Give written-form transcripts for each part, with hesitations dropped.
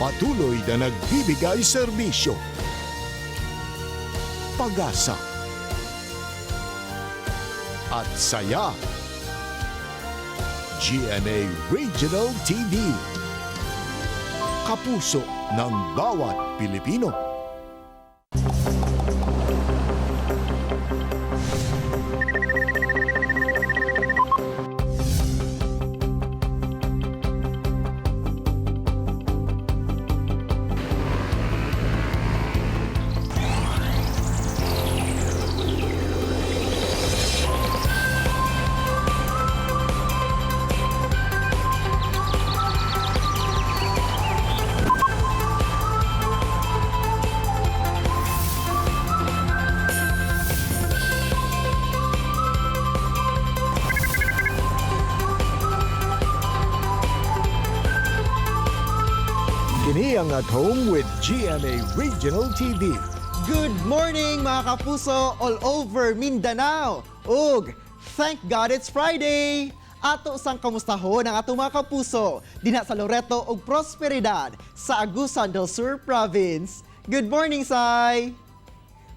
Patuloy na nagbibigay serbisyo. Pag-asa at saya. GMA Regional TV. Kapuso ng bawat Pilipino. Kini ang At Home with GMA Regional TV. Good morning mga kapuso all over Mindanao. Ug, thank God it's Friday. Ato sang kamustahon ang ato mga kapuso dinha sa Loreto ug Prosperidad sa Agusan del Sur Province. Good morning, Sai.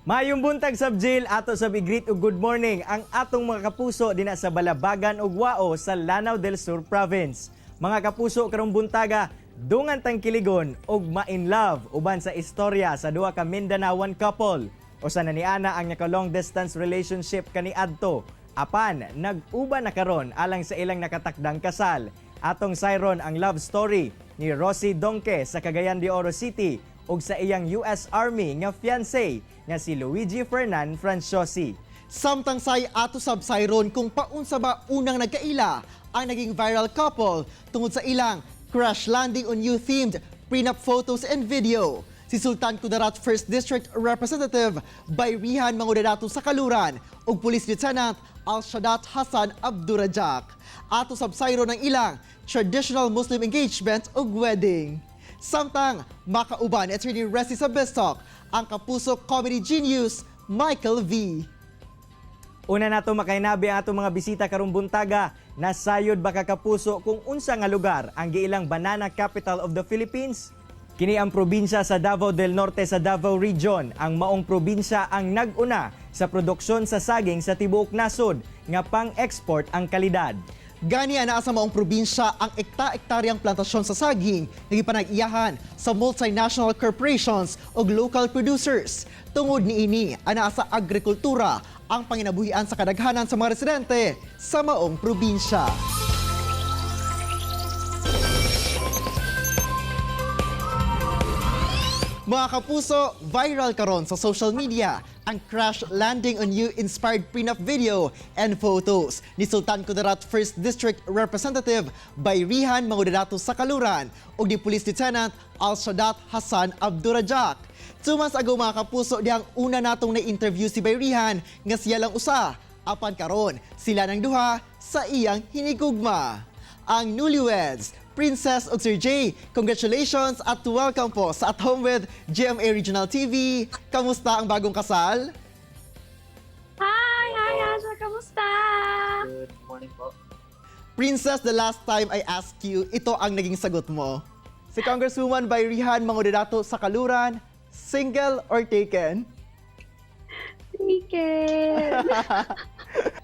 Mayong buntag Sabjil, ato sa bigrit ug good morning ang atong mga kapuso dinha sa Balabagan ug Wao sa Lanao del Sur Province. Mga kapuso karong buntaga, dungan tang kiligon ug ma-in love uban sa istorya sa duha ka Mindanaoan couple. Usa na ni ana ang naka-long distance relationship kaniadto. Apan nag-uban na karon alang sa ilang nakatakdang kasal. Atong sayron ang love story ni Rosie Donke sa Cagayan de Oro City ug sa iyang US Army nga fiancé nga si Luigi Fernan Franciosi. Samtang say ato sabsayron kung paunsa ba unang nagkaila ang naging viral couple tungod sa ilang crash landing on you-themed prenup photos and video. Si Sultan Kudarat 1st District Representative Bayrihan Mangudadato sa Kaluran ug Police Lieutenant Al-Shadat Hassan Abdurajak. Ato sabsayro ng ilang traditional Muslim engagement ug wedding. Samtang makauban ni Attorney Resi Sabestok ang kapuso comedy genius Michael V. Una nato makainabi ang atong mga bisita karong buntaga. Nasayod ba ka kapuso kung unsa nga lugar ang giilang banana capital of the Philippines? Kini ang probinsya sa Davao del Norte sa Davao Region. Ang maong probinsya ang nag-una sa produksyon sa saging sa tibuok nasod nga pang-export ang kalidad. Gani ana sa maong probinsya ang ekta-ektaryang plantasyon sa saging nagipanag-iyahan sa multinational corporations ug local producers. Tungod niini ana sa agrikultura ang panginabuhian sa kadaghanan sa mga residente sa maong probinsya. Mga kapuso, viral karon sa social media ang crash landing on you inspired prenup video and photos ni Sultan Kudarat 1st District Representative Bayrihan Mangudadato sa Kaluran ug ni Police Lieutenant Al-Shadat Hassan Abdurajak. Tumas agaw mga kapuso dihang una natong na-interview si Bayrihan nga siya lang usa. Apan karon sila nang duha sa iyang hinigugma. Ang newlyweds, Princess ug Sir Jay, congratulations at welcome po sa At Home with GMA Regional TV. Kamusta ang bagong kasal? Hi, Asha. Kamusta? Good morning po. Princess, the last time I asked you, ito ang naging sagot mo. Si Congresswoman Bayrihan Mangudadato sa Kaluran, single or taken? Taken.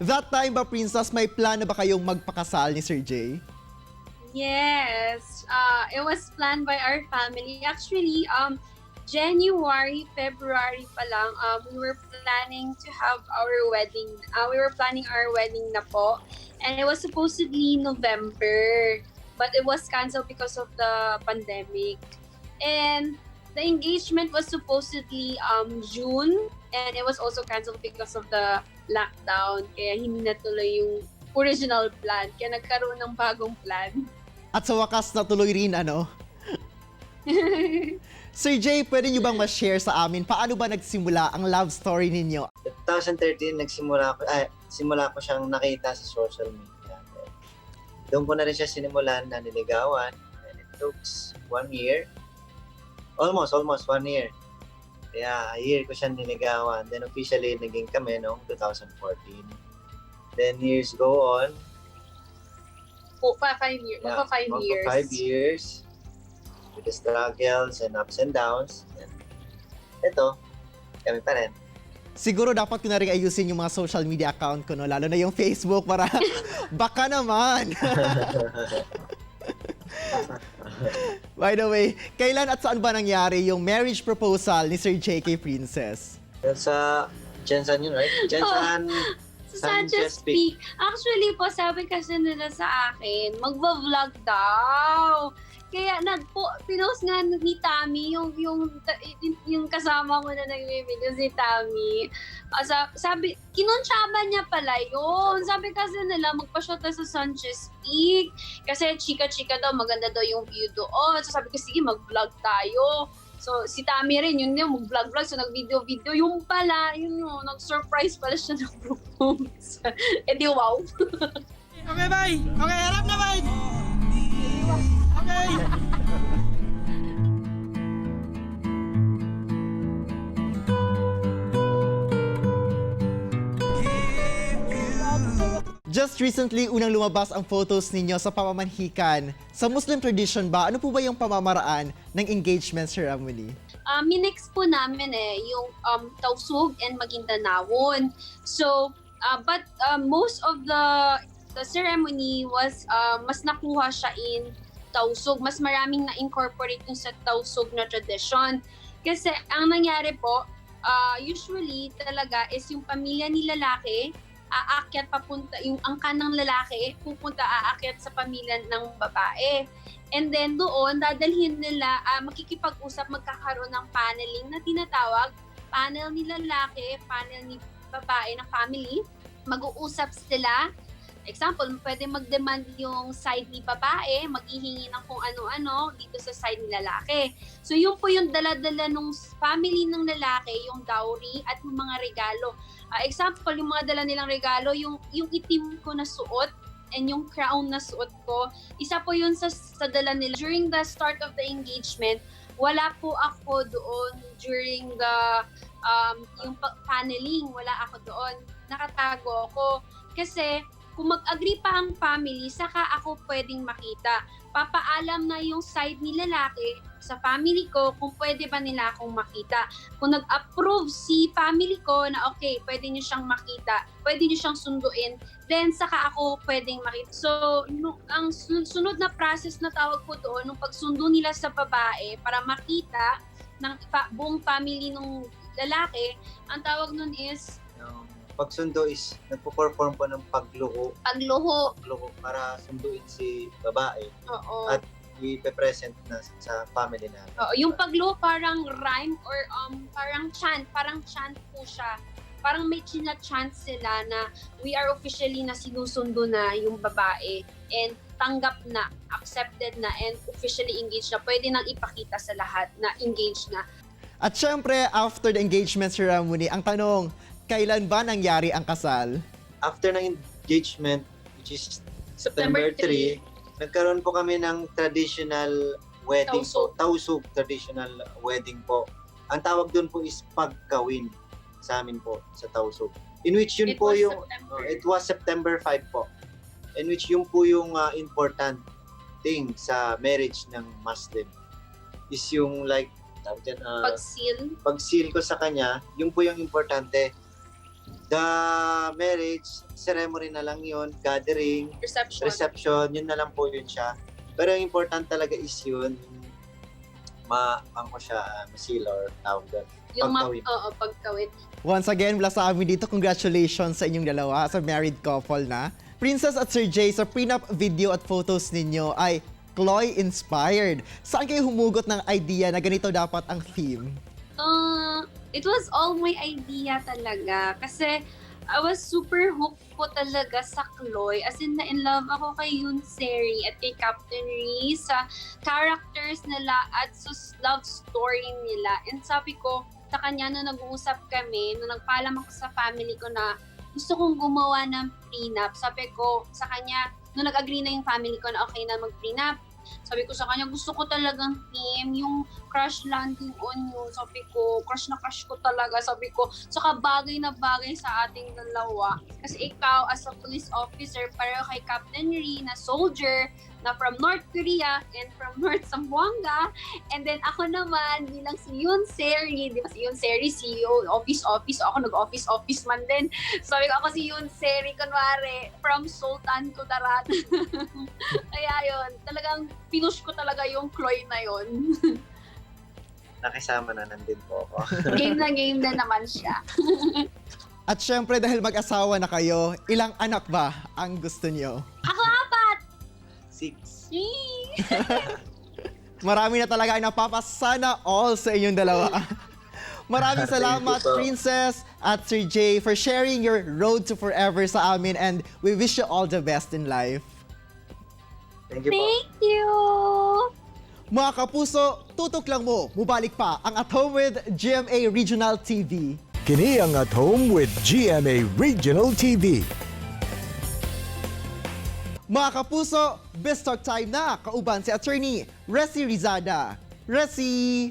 That time ba, Princess, may plano ba kayong magpakasal ni Sir Jay? Yes. It was planned by our family. Actually, January, February pa lang, we were planning to have our wedding. We were planning our wedding na po. And it was supposedly November. But it was canceled because of the pandemic. And the engagement was supposedly June. And it was also canceled because of the lockdown. Kaya hindi natuloy yung original plan. Kaya nagkaroon ng bagong plan. At sa wakas natuloy rin, ano? Sir Jay, pwede niyo bang ma-share sa amin paano ba nagsimula ang love story ninyo? 2013 simula ko siyang nakita sa social media. Doon ko na rin siya sinimulan na niligawan. And it took 1 year. Almost 1 year. Kaya a year ko siya niligawan. Then officially naging kami noong 2014. Then years go on. 5 years. Yeah, 5 years. 5 years. with the struggles and ups and downs. And ito, kami pa rin. Siguro dapat ko na rin ayusin yung mga social media account ko, no? Lalo na yung Facebook para baka naman. By the way, kailan at saan ba nangyari yung marriage proposal ni Sir J.K. Princess? Sa Jensen yun, right? Jensen Sa Sanchez Peak. Actually po, sabi kasi nila sa akin, magva-vlog daw. Kaya pinost nga ni Tammy yung kasama ko na nag-video si Tammy. Sabi, kinonsyaba niya pala yun. Sabi kasi nila, magpa-shot tayo sa Sanchez Peak. Kasi chika-chika daw, maganda daw yung view doon. So sabi ko, sige, mag-vlog tayo. So si Tammy rin, yun yung mag-vlog-vlog. So nag-video-video. Yung pala, nag-surprise pala siya ng propose. Eh di wow. Okay, bye! Okay, harap na, bye! Okay! Just recently, unang lumabas ang photos ninyo sa pamamanhikan. Sa Muslim tradition ba, ano po ba yung pamamaraan ng engagement ceremony? Minix po namin yung Tausug and Maguindanao. So, but most of the ceremony was mas nakuha siya in Tausug. Mas maraming na-incorporate yung sa Tausug na tradition. Kasi ang nangyari po, usually talaga is yung pamilya ni lalaki, aakyat papunta, yung angkan ng lalaki, aakyat sa pamilya ng babae. And then doon, dadalhin nila, makikipag-usap, magkakaroon ng paneling na tinatawag, panel ni lalaki, panel ni babae ng family, mag-uusap sila. Example, pwede mag-demand yung side ni babae, maghihingi ng kung ano-ano dito sa side ni lalaki. So yun po yung dala-dala ng family ng lalaki, yung dowry at yung mga regalo. Example, yung mga dala nilang regalo, yung itim ko na suot and yung crown na suot ko, isa po yun sa dala nila. During the start of the engagement, wala po ako doon during the yung paneling, wala ako doon. Nakatago ako. Kasi kung mag-agree pa ang family, saka ako pwedeng makita. Papaalam na yung side ni lalaki sa family ko kung pwede ba nila akong makita. Kung nag-approve si family ko na okay, pwede nyo siyang makita, pwede nyo siyang sunduin, then saka ako pwedeng makita. So, ang sunod na process na tawag po doon, nung pagsundo nila sa babae para makita ng buong family ng lalaki, ang tawag nun is Pagsundo is nagpo-perform po ng pagluho pagluho. para sunduin si babae Oo. at i-present na sa family namin. Oo, yung pagluho parang rhyme or parang chant po siya. Parang may china-chant sila na we are officially na sinusundo na yung babae and tanggap na, accepted na, and officially engaged na. Pwede nang ipakita sa lahat na engaged na. At syempre, after the engagement ceremony, ang tanong, kailan ba nangyari ang kasal? After ng engagement, which is September 3, nagkaroon po kami ng traditional wedding po. Tausug traditional wedding po. Ang tawag doon po is pagkawin sa amin po sa Tausug. In which yun It po was yung September. it was September 5 po. In which yun po yung important thing sa marriage ng Muslim. Is yung like tawag dyan, pag-seal ko sa kanya, yun po yung importante. The marriage ceremony na lang yun, gathering, reception, yun na lang po yun siya. Pero yung important talaga is yun, masil or tawag doon. Yung Pagkawin. pagkawin. Once again, mula sa amin dito, congratulations sa inyong dalawa, sa married couple na. Princess at Sir Jay, sa prenup video at photos ninyo ay Chloe inspired. Saan kayo humugot ng idea na ganito dapat ang theme? It was all my idea talaga. Kasi I was super hooked po talaga sa Chloe. As in, na in love ako kay Yunseri at kay Captain Rhee sa characters nila at sa love story nila. And sabi ko, sa kanya na nag-uusap kami, na nagpaalam ako sa family ko na gusto kong gumawa ng prenup. Sabi ko sa kanya, nung nag-agree na yung family ko na okay na mag-prenup, Sabi ko sa kanya, gusto ko talagang team, yung Crash Landing on You. Sabi ko, crush na crush ko talaga. Sabi ko, saka bagay na bagay sa ating dalawa. Kasi ikaw, as a police officer, pareho kay Captain Ri na soldier, na from North Korea and from North Zamboanga. And then ako naman bilang si Yoon Seri, di ba si Yoon Seri, CEO, office, ako nag-office man din. Sabi ko ako si Yoon Seri, kunwari, from Sultan Kudarat. Kaya yun, talagang pinush ko talaga yung Chloe na yun. Nakisama na nandun po ako. Game na naman siya. At syempre dahil mag-asawa na kayo, ilang anak ba ang gusto niyo? Ako apat! 6. Yee! Marami na talaga ang napapasana all sa inyong dalawa. Maraming salamat, Thank you po. Princess at Sir Jay, for sharing your road to forever sa amin, and we wish you all the best in life. Thank you po. Thank you! Mga kapuso, tutok lang mo, mubalik pa ang At Home with GMA Regional TV. Kini ang At Home with GMA Regional TV. Mga kapuso, best talk time na, kauban si Attorney Resi Rizada. Resi!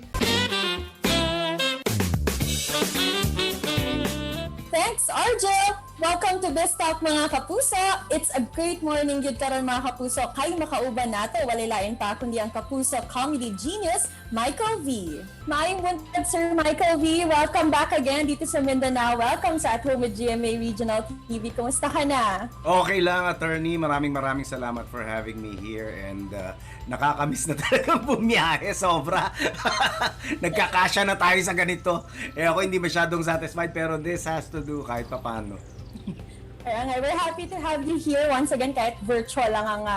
Thanks, RJ! Welcome to Best Talk mga kapuso! It's a great morning yun karon mga kapuso. Kayo makauban nato, walilain pa kundi ang kapuso comedy genius, Michael V. Maayong buntag, Sir Michael V. Welcome back again dito sa Mindanao. Welcome sa At Home with GMA Regional TV. Kumusta ka na? Okay lang, attorney. Maraming salamat for having me here, and nakakamiss na talagang bumiyahe, sobra. Nagkakasya na tayo sa ganito. Ako hindi masyadong satisfied, pero this has to do kahit papano. Kaya nga, we're happy to have you here once again kahit virtual lang ang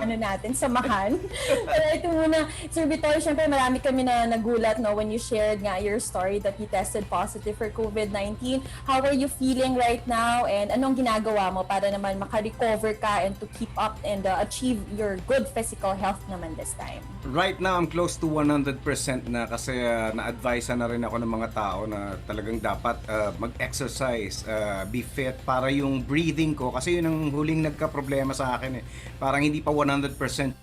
natin, samahan. Pero ito muna, Sir Vitor, syempre marami kami na nagulat no, when you shared nga your story that you tested positive for COVID-19. How are you feeling right now, and anong ginagawa mo para naman makarecover ka and to keep up and achieve your good physical health naman this time? Right now, I'm close to 100% na kasi na-advise na rin ako ng mga tao na talagang dapat mag-exercise, be fit para yung breathing ko, kasi yun ang huling nagka-problema sa akin eh. Parang hindi pa 100%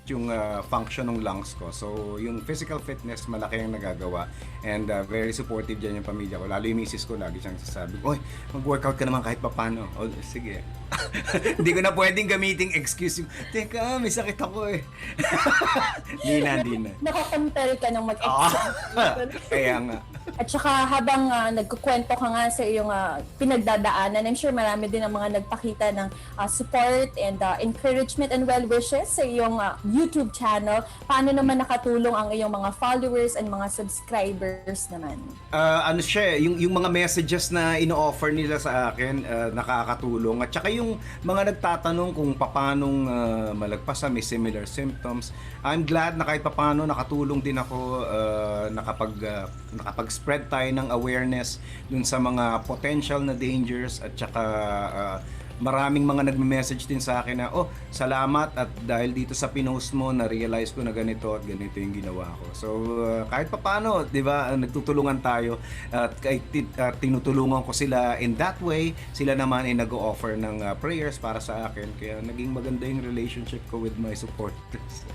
yung function ng lungs ko. So, yung physical fitness, malaki ang nagagawa. And very supportive dyan yung pamilya ko. Lalo yung misis ko, lagi siyang sasabi, "Oy, mag-workout ka naman kahit papano." O, sige. Hindi ko na pwedeng gamiting excuse yung, "Teka, may sakit ako eh." Hindi na. Nakakompel ka ng mag-exercise. Kaya nga. At saka habang nagkukwento ka nga sa iyong pinagdadaanan, I'm sure marami din ang mga nagpakita ng support and encouragement and well wishes sa iyong YouTube channel. Paano naman nakatulong ang iyong mga followers and mga subscribers naman? Ano siya, yung mga messages na ino-offer nila sa akin, nakakatulong. At saka yung mga nagtatanong kung paanong malagpasan, may similar symptoms. I'm glad na kahit paano nakatulong din ako, nakapag-spread tayo ng awareness dun sa mga potential na dangers, at saka maraming mga nagme-message din sa akin na, "Oh, salamat at dahil dito sa pinost mo, na-realize ko na ganito at ganito yung ginawa ko." So, kahit papaano, 'di ba, nagtutulungan tayo at kahit tinutulungan ko sila in that way, sila naman ay nag-o-offer ng prayers para sa akin. Kaya naging maganda yung relationship ko with my supporters.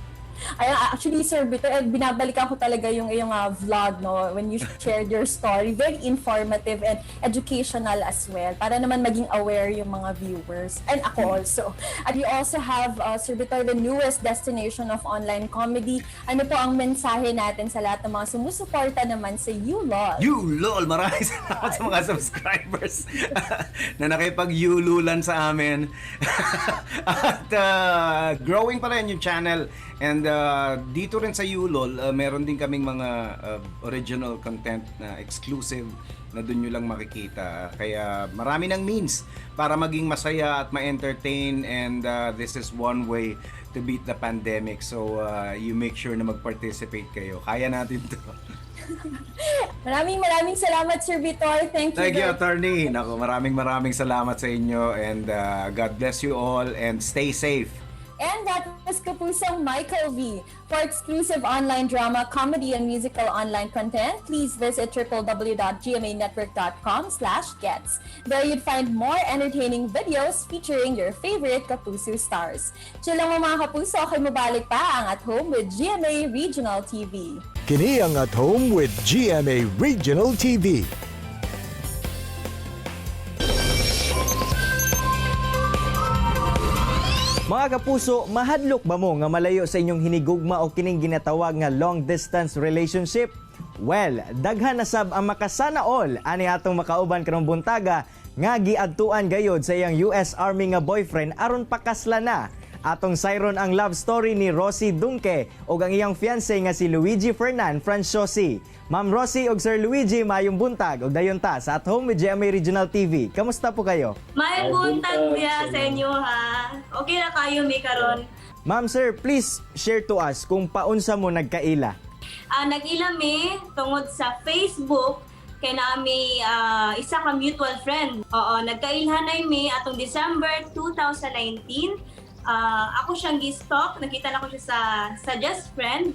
Ay, actually, Sir Vitor, binabalikan ko talaga yung iyong vlog, no, when you shared your story. Very informative and educational as well, para naman maging aware yung mga viewers. And ako also. At you also have, Sir Vitor, the newest destination of online comedy. Ano po ang mensahe natin sa lahat ng mga sumusuporta naman sa YouLol? YouLol! Maraming salamat sa mga subscribers na nakipag-yululan sa amin. At growing pa rin yung channel. And dito rin sa YouLol, meron din kaming mga original content na exclusive na doon nyo lang makikita. Kaya marami ng means para maging masaya at ma-entertain, and this is one way to beat the pandemic. So you make sure na mag-participate kayo. Kaya natin to. Maraming salamat, Sir Vitor. Thank you. Thank you, attorney. Naku, maraming salamat sa inyo, and God bless you all and stay safe. And that was Kapusong Michael V. For exclusive online drama, comedy, and musical online content, please visit www.gmanetwork.com/gets. There you'd find more entertaining videos featuring your favorite Kapuso stars. Chill lang mo mga Kapuso, kay mabalik pa ang At Home with GMA Regional TV. Kini ang At Home with GMA Regional TV. Mga kapuso, mahadlok ba mo nga malayo sa inyong hinigugma o kining ginatawag nga long distance relationship? Well, daghan na sab ang makasana all ani atong makauban karong buntaga nga giadtuan gayod sa iyang US Army nga boyfriend aron pakasla na. Atong sayron ang love story ni Rosie Dunque o ang iyang fiancé nga si Luigi Fernan Franciosi. Ma'am Rosie ug Sir Luigi, mayong buntag ug dayon ta sa At Home with GMA Regional TV. Kamusta po kayo? May buntag biya sa inyo ha. Okay na kayo may karon. Ma'am Sir, please share to us kung paunsa mo nagkaila. Nag-ila mi tungod sa Facebook kay naami isa ka mutual friend. Oo, nagkailhanay mi atong December 2019. Ako siyang gi-stalk, nakita na ko siya sa Just Friend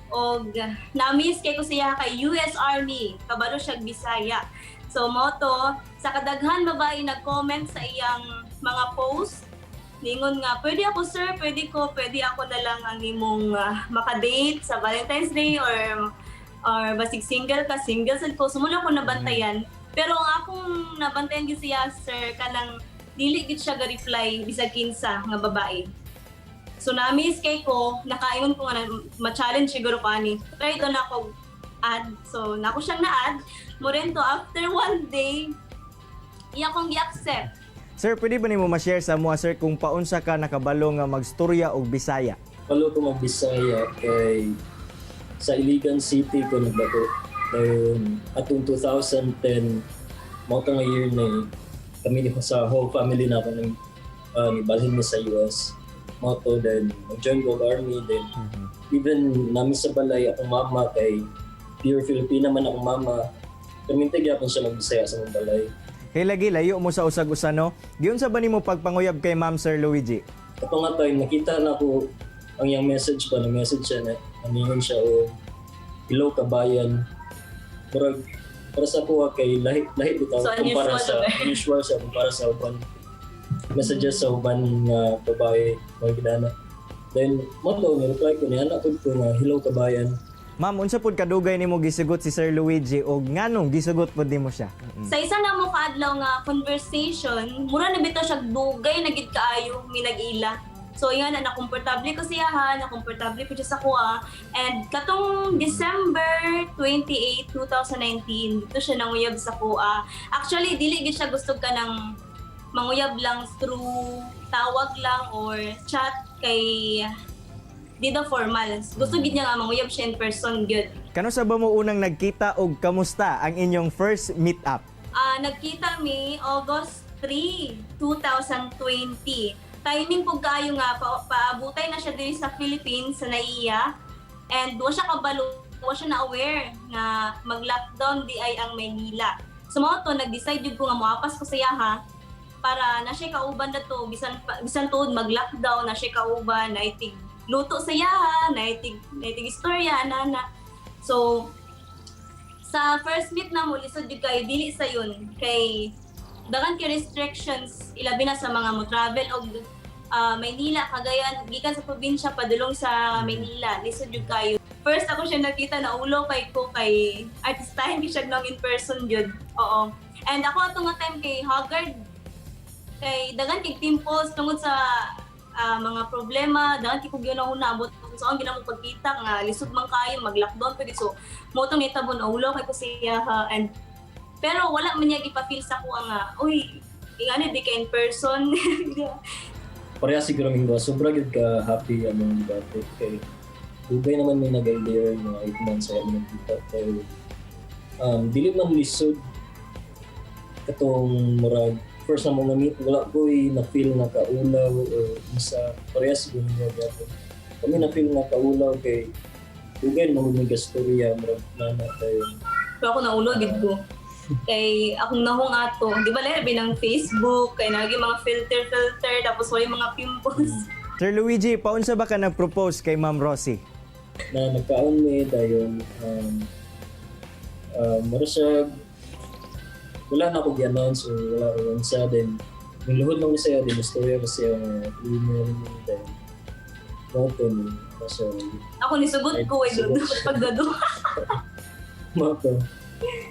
og na-miss kay ko siya kay US Army, kabalo siya Bisaya. So moto sa kadaghan babae nag-comment sa iyang mga post ningon nga pwede ako sir, pwede ako na lang ang imong maka-date sa Valentine's Day or basig single sad ko sumula ko nabantayan. Pero ang akong nabantayan gyud siya sir kanang dili gid siya ga-reply bisag kinsa nga babae. So na-miss kay ko, nakaingon ko nga ma-challenge siguro pa ni. Try to na ako add. So nako siyang na-add. Mo rin to after one day, iya kong gi-accept. Sir, pwede ba nimo ma-share sa mga sir kung paunsa ka nakabalo nga magstorya og Bisaya? Palo ko mag-Bisaya kay sa Iligan City ko nagbato. Atong 2010, mga nga year na kami sa whole family na ako nang nibalhin mi sa US. Moto then mag-join ko army then even namin sa balay akong mama kay pure Filipina man akong mama. Kamintag yapon siya mag-Bisaya sa mong balay. Kay lagi layo mo sa usag-usa no. Giun sa ba nimo pagpanguyab kay Ma'am Sir Luigi? Ato nga time nakita na ko ang yang message pa, na-message siya na amingon siya o hello kabayan. Para sa ko kay lahi bitaw So, kumpara sa usual sa kumpara sa uban messages sa uban nga babae mga gidana. Then mo reply ko niya na ko nga hello kabayan. Ma'am, unsa pud kadugay nimo gisugot si Sir Luigi o nganong gisugot pud nimo siya? Sa isa na mo kaadlaw nga conversation, mura na bitaw siya dugay na gid kaayo mi nag-ila. So yan na komportable ko siya ha, na komportable ko siya sa kuha. And katong December 28, 2019, dito siya nanguyab sa kuha. Actually, dili gid siya gusto ka ng manguyab lang through tawag lang or chat kay di daw formal. Gusto gid niya nga manguyab siya in person gyud. Kano sa ba mo unang nagkita og kamusta ang inyong first meet up? Nagkita mi August 3, 2020. Timing po kayo nga, paabutay na siya diri sa Philippines, sa NAIA. And doon siya kabalo, doon siya na-aware na mag-lockdown di ay ang Maynila. So mga to, nag-decide yun ko nga muapas ko sa ha para na siya kauban na to, bisan tuod mag-lockdown, na siya kauban, na itig luto sa ha, na itig istorya, na. So, sa first meet na mo, lisod yun kayo, dili sa yun, kay dagan kay restrictions, ilabi na sa mga mo travel o Maynila, Cagayan, gikan sa probinsya padulong sa Maynila, lisod jud kayo. First ako siya nakita na ulo kay artistahin ko siya nang in person jud. Oo. And ako atong nga time kay haggard kay dagan kay pimples tungod sa mga problema, dagan kay kog yun ang unabot. So ang ginamong pagkita nga lisod man kayo mag-lockdown pwede. So mo tong nitabon ulo kay ko siya and pero wala man niya ipafeel sa ko nga uy ingani di ka in person. Pareha siguro mingo sobra gid ka happy among dati kay dugay naman may nag-idea mga 8 months ay among kita kay dili man lisod katong murag first na mga meet wala ko'y na-feel na kaulaw o isa pareha siguro mingo dati kami na-feel na kaulaw kay dugay naman may gastorya murag nana tayo. Pero ako naulo gid ko. Kay akong nahong ato, di ba lahat ng Facebook, kay naging mga filter, tapos wala yung mga pimples. Sir Luigi, paunsa ba ka nag-propose kay Ma'am Rosie? Na nagkaon mi dayon marasag wala na ako gi-announce o wala ko yung sa din. Yung luhod lang siya din istorya kasi yung email ni dayon. Moto kasi Ako nisugot ko pagdado. moto.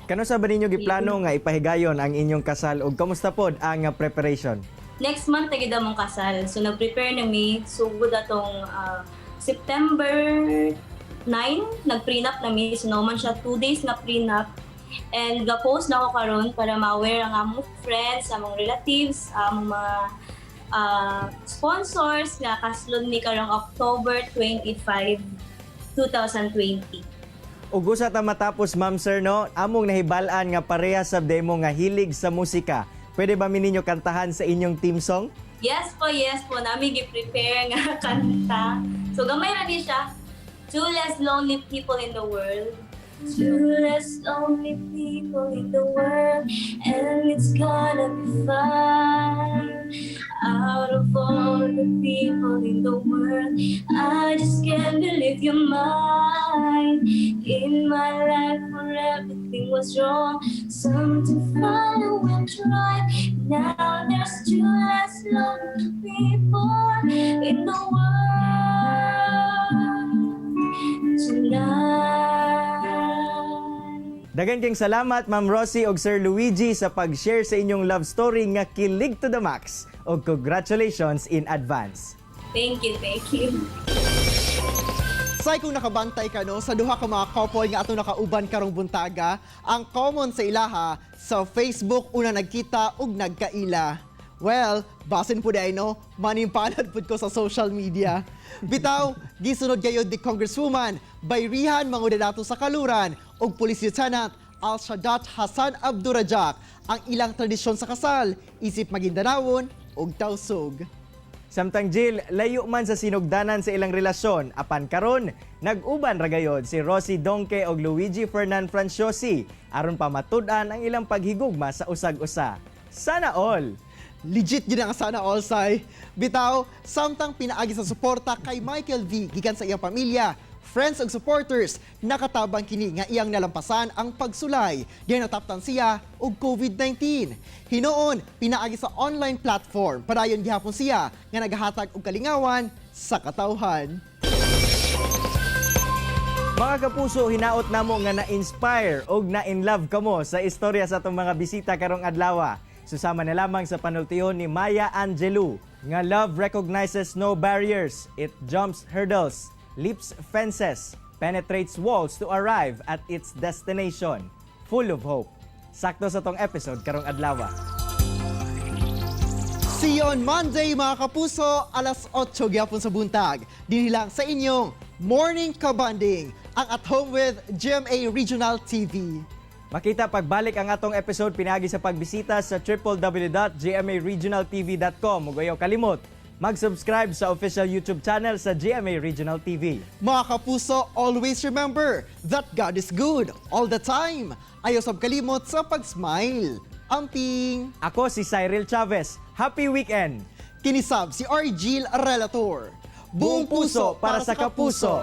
Kano sa ba ninyo giplano nga ipahigayon ang inyong kasal ug kamusta pod ang preparation? Next month tagida mong kasal. So nag-prepare na mi sugod atong September 9 nag-prenup na mi. So naman siya 2 days na prenup. And ga-post na ako karon para ma-aware ang among friends, among relatives, among mga sponsors nga kaslod ni karong October 25, 2020. Ug usa ta matapos Ma'am Sir no, among nahibal-an nga pareha sa demo nga hilig sa musika. Pwede ba mi ninyo kantahan sa inyong team song? Yes po. Nami gi-prepare nga kanta. So gamay ra ni siya. Two less lonely people in the world. Two less lonely people in the world. And it's gonna be fun. Out of all the people in the world, I just can't believe you're mine. In my life where everything was wrong, something final went right. Now there's two less lonely people in the world tonight. Daghang kayong salamat Ma'am Rosie ug Sir Luigi sa pag-share sa inyong love story nga kilig to the max. Ug congratulations in advance. Thank you. Say kung nakabantay ka no, sa duha ka mga couple nga atong nakauban karong buntaga, ang common sa ilaha sa Facebook una nagkita ug nagkaila. Well, basin po day no, manimpalad pud ko sa social media. Bitaw, gisunod gayud ni Congresswoman Bayrihan Mangudedato sa Kaluran ug Police Lieutenant Al-Shadat Hassan Abdurajak ang ilang tradisyon sa kasal, isip magindanawon ug tawsog. Samtang Jill, layo man sa sinugdanan sa ilang relasyon, apan karon nag-uban ra gayod si Rosie Donke ug Luigi Fernan Franciosi aron pa matud-an ang ilang paghigugma sa usag-usa. Sana all! Legit yun ang sana all say. Bitaw, samtang pinaagi sa suporta kay Michael V. gikan sa iyang pamilya, friends ug supporters, nakatabang kini nga iyang nalampasan ang pagsulay. Diyan nataptan siya og COVID-19. Hinoon, pinaagi sa online platform, padayon gihapon siya nga nagahatag og kalingawan sa katawhan. Mga kapuso, hinaot namo nga na-inspire og na-inlove kamo sa istorya sa atong mga bisita karong adlaw. Susama na lamang sa panultihon ni Maya Angelou nga love recognizes no barriers, it jumps hurdles, leaps fences, penetrates walls to arrive at its destination, full of hope. Sakto sa tong episode karong adlaw. See you on Monday mga kapuso, alas 8 gyapon sa buntag. Dinhi lang sa inyong Morning Kabanding, ang At Home with GMA Regional TV. Makita pagbalik ang atong episode pinagi sa pagbisita sa www.gmaregionaltv.com. Ug ayaw kalimot, mag-subscribe sa official YouTube channel sa GMA Regional TV. Mga kapuso, always remember that God is good all the time. Ayaw sab kalimot sa pag-smile. Amping! Ako si Cyril Chavez. Happy weekend! Kinisab si Argil Relator. Buong puso para sa kapuso!